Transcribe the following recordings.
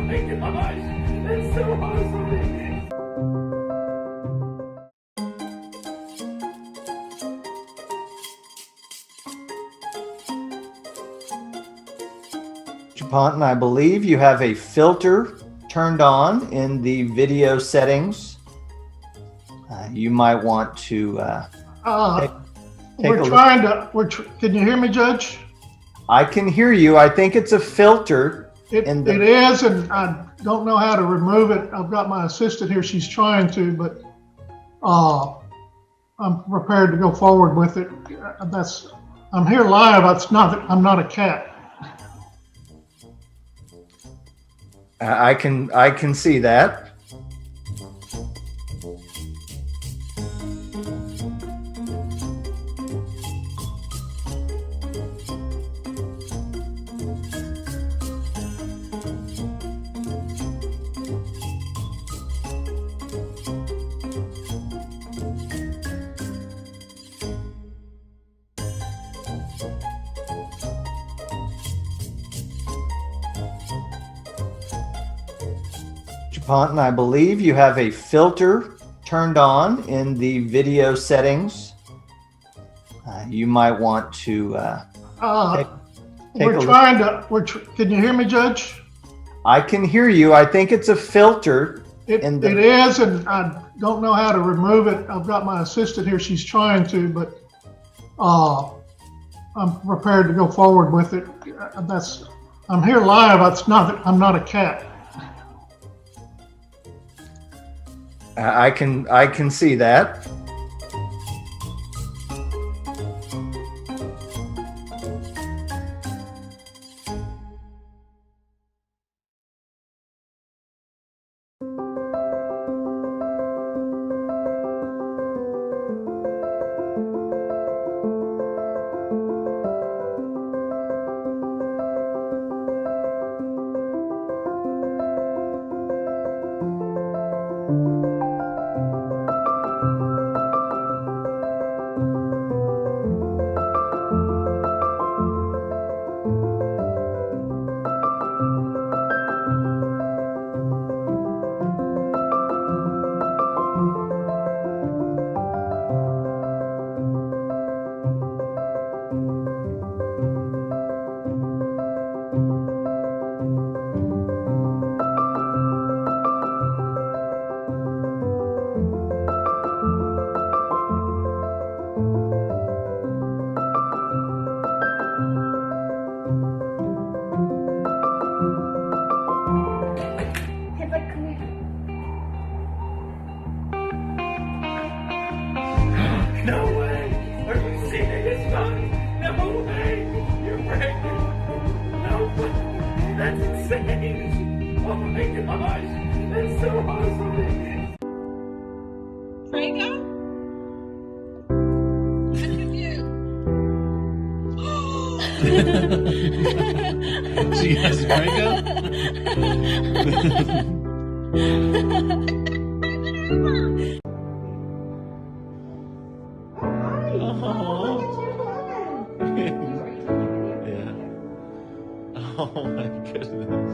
my gosh, that's so awesome. Ponton, I believe you have a filter turned on in the video settings. You might want to take we're trying to. Can you hear me, Judge? I can hear you. I think it's a filter. It is, and I don't know how to remove it. I've got my assistant here. She's trying to, but I'm prepared to go forward with it. I'm here live. I'm not a cat. I can see that. Ponton, I believe you have a filter turned on in the video settings. You might want to we're trying to. Can you hear me, Judge? I can hear you. I think it's a filter. It is, and I don't know how to remove it. I've got my assistant here. She's trying to, but I'm prepared to go forward with it. I'm here live. I'm not a cat. I can see that. No way! Are you serious, son? No way! You're pregnant! No way! That's insane! Oh my gosh! That's so awesome! Franco? I'm confused. She has Franco? Yeah. Oh my goodness.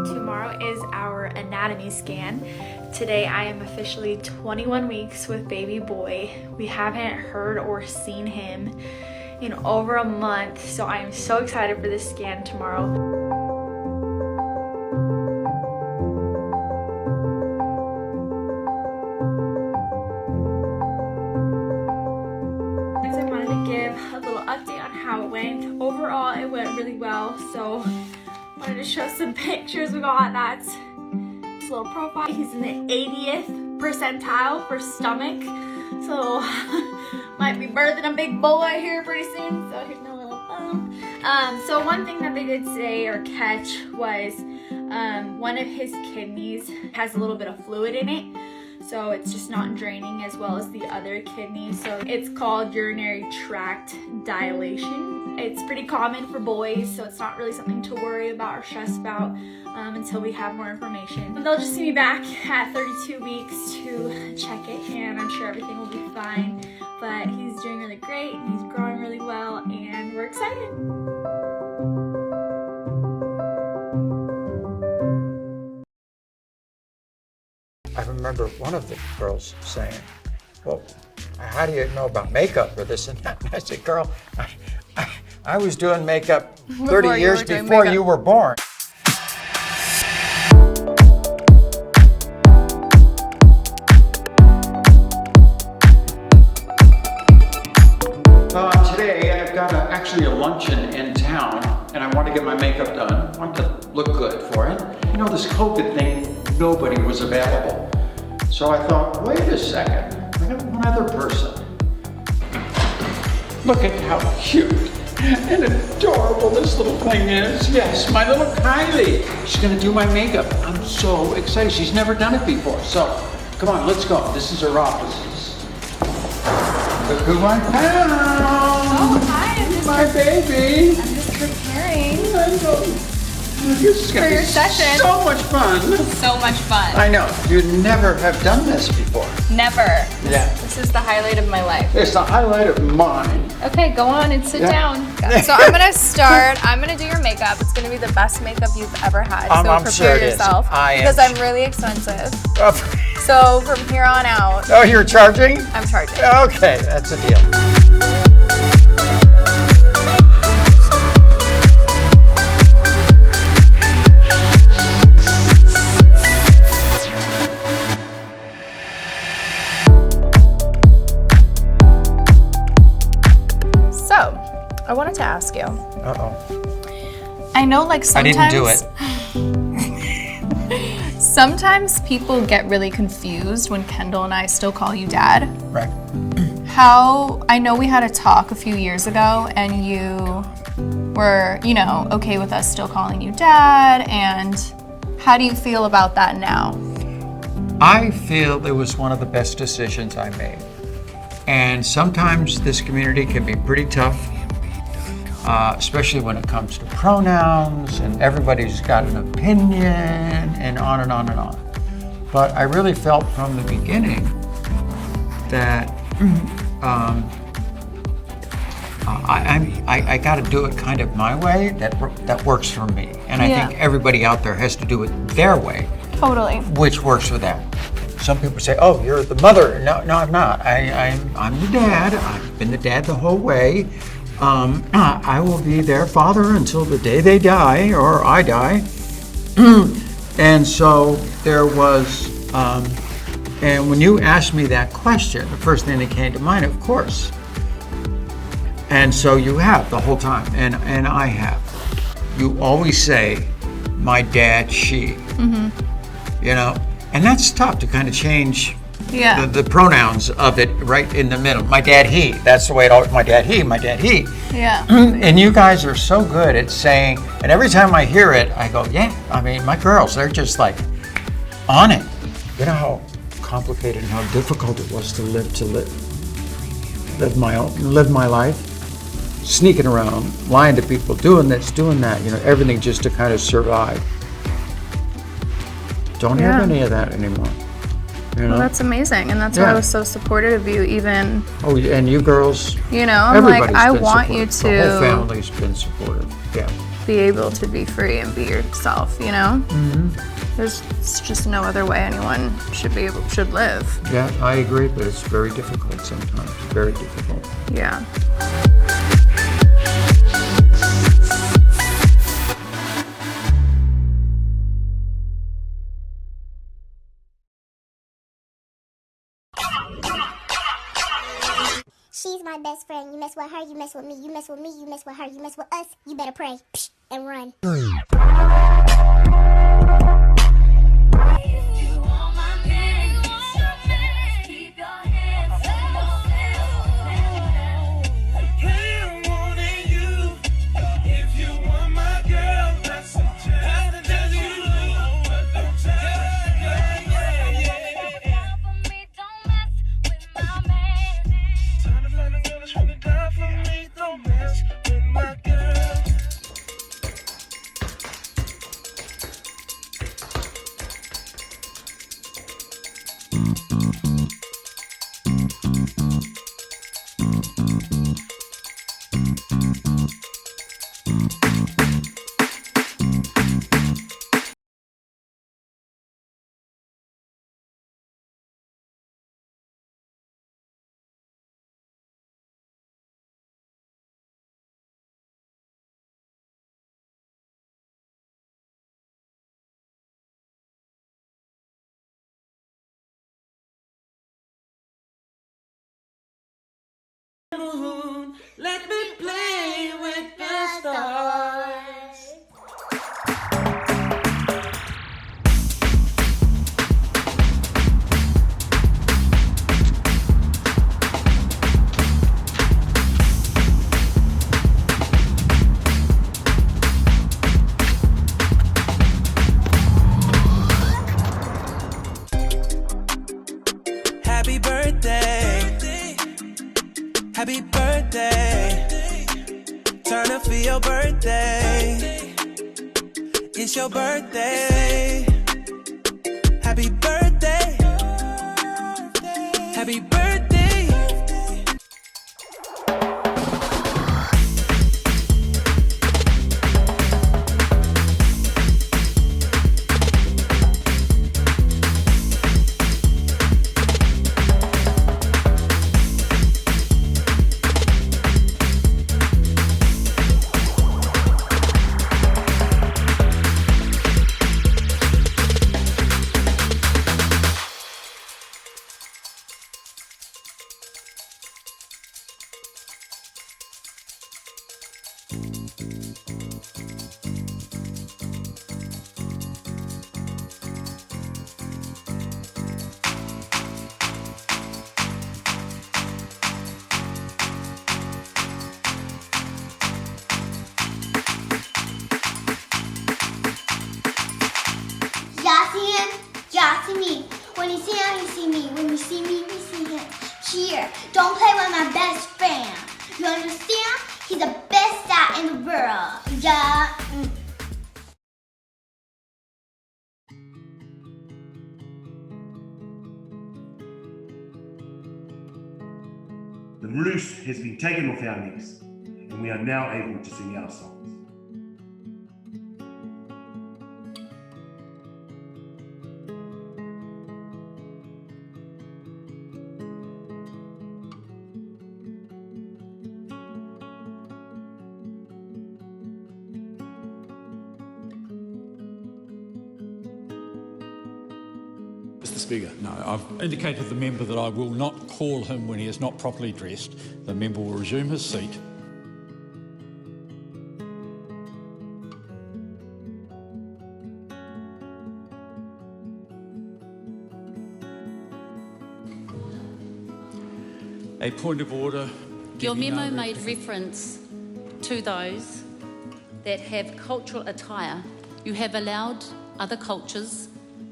Tomorrow is our anatomy scan. Today I am officially 21 weeks with baby boy. We haven't heard or seen him in over a month, so I am so excited for this scan tomorrow. Next, I wanted to give a little update on how it went. Overall, it went really well, so I wanted to show some pictures we got. That's his little profile. He's in the 80th percentile for stomach, so might be birthing a big boy here pretty soon. So here's my little thumb. So one thing that they did say or catch was One of his kidneys has a little bit of fluid in it, so it's just not draining as well as the other kidney. So it's called urinary tract dilation. It's pretty common for boys, so it's not really something to worry about or stress about until we have more information. They'll just see me back at 32 weeks to check it, and I'm sure everything will be fine. But he's doing really great, and he's growing really well, and we're excited. I remember one of the girls saying, well, how do you know about makeup or this and that? And I said, girl, I was doing makeup 30 years before you were born. Today I've got actually a luncheon in town, and I want to get my makeup done. I want to look good for it. You know, this COVID thing, nobody was available. So I thought, wait a second, I got one other person. Look at how cute and adorable this little thing is. Yes, my little Kylie. She's gonna do my makeup. I'm so excited. She's never done it before. So, come on, let's go. This is her offices. Look who I found. Oh, hi. My baby. I'm just preparing I know. This is gonna for your be session. so much fun. So much fun. I know. You never have done this before. Never. Yeah. This is the highlight of my life. It's the highlight of mine. Okay, go on and sit Yeah. down. So I'm gonna start. I'm gonna do your makeup. It's gonna be the best makeup you've ever had. So I'm prepare sure it is. yourself because I'm really expensive. So from here on out, Oh, you're charging? I'm charging. Okay, that's a deal. So I wanted to ask you. Uh-oh. I know, like sometimes I didn't do it. Sometimes people get really confused when Kendall and I still call you Dad. Right. I know we had a talk a few years ago and you were, okay with us still calling you Dad, and how do you feel about that now? I feel it was one of the best decisions I made. And sometimes this community can be pretty tough, especially when it comes to pronouns, and everybody's got an opinion, and on and on and on. But I really felt from the beginning that I got to do it kind of my way that works for me, and I think everybody out there has to do it their way. Totally. Which works for them. Some people say, "Oh, you're the mother." No, I'm not. I'm the dad. I've been the dad the whole way. I will be their father until the day they die or I die. And so there was, and when you asked me that question, the first thing that came to mind, of course. And so you have the whole time, and I have. You always say, "My dad, she." Mm-hmm. And that's tough to kind of change the pronouns of it right in the middle. My dad, he. That's the way it always, my dad, he, my dad, he. Yeah. And you guys are so good at saying, and every time I hear it, I go, yeah. I mean, my girls, they're just like on it. You know how complicated and how difficult it was to live my life? Sneaking around, lying to people, doing this, doing that, everything just to kind of survive. Don't have any of that anymore. Well, that's amazing, and that's why I was so supportive of you, even. Oh, and you girls. I'm like, I want you to. The whole family's been supportive. Yeah. Be able to be free and be yourself. Mm-hmm. There's just no other way anyone should live. Yeah, I agree, but it's very difficult sometimes. Very difficult. Yeah. She's my best friend. You mess with her, you mess with me. You mess with me, you mess with her. You mess with us, you better pray and run. If you want my girl, that's a Moon, let me play with the stars. Happy birthday, happy birthday, turn up for your birthday, it's your birthday, happy birthday, happy birthday. Y'all see him? Y'all see me. When you see him, you see me. When you see me, you see him. Here, don't play with my best friend. You understand? He's the best guy in the world. Yeah. The noose has been taken off our necks, and we are now able to sing our songs. Mr. Speaker, no, I've indicated to the member that I will not call him when he is not properly dressed. The member will resume his seat. A point of order. Your memo made reference to those that have cultural attire. You have allowed other cultures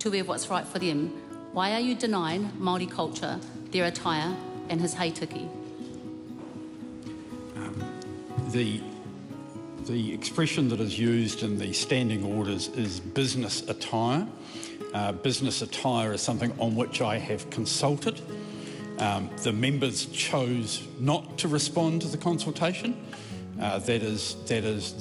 to wear what's right for them. Why are you denying Māori culture their attire and his heitiki? The expression that is used in the standing orders is business attire. Business attire is something on which I have consulted. The members chose not to respond to the consultation. That is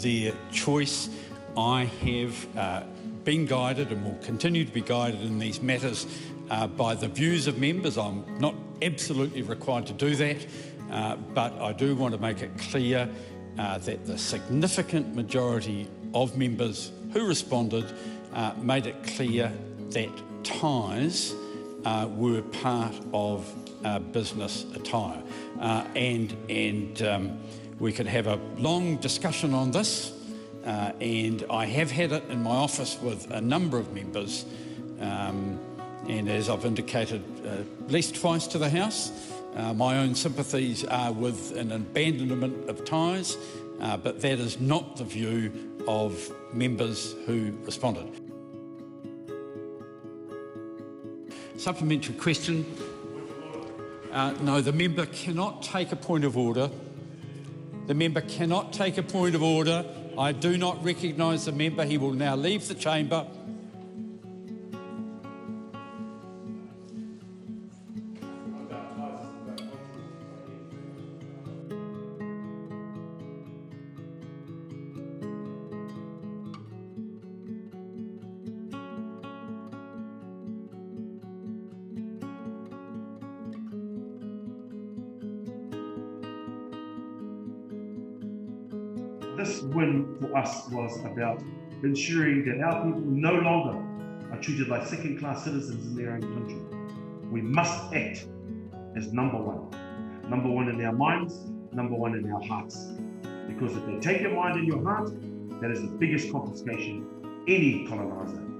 their choice. I have been guided and will continue to be guided in these matters by the views of members. I'm not absolutely required to do that, but I do want to make it clear that the significant majority of members who responded made it clear that ties were part of business attire. And we could have a long discussion on this. And I have had it in my office with a number of members, and as I've indicated at least twice to the House, my own sympathies are with an abandonment of ties, but that is not the view of members who responded. Supplementary question. No, the member cannot take a point of order. The member cannot take a point of order. I do not recognise the member. He will now leave the chamber. This win for us was about ensuring that our people no longer are treated like second-class citizens in their own country. We must act as number one. number one in our minds, number one in our hearts. Because if they take your mind and your heart, that is the biggest confiscation any colonizer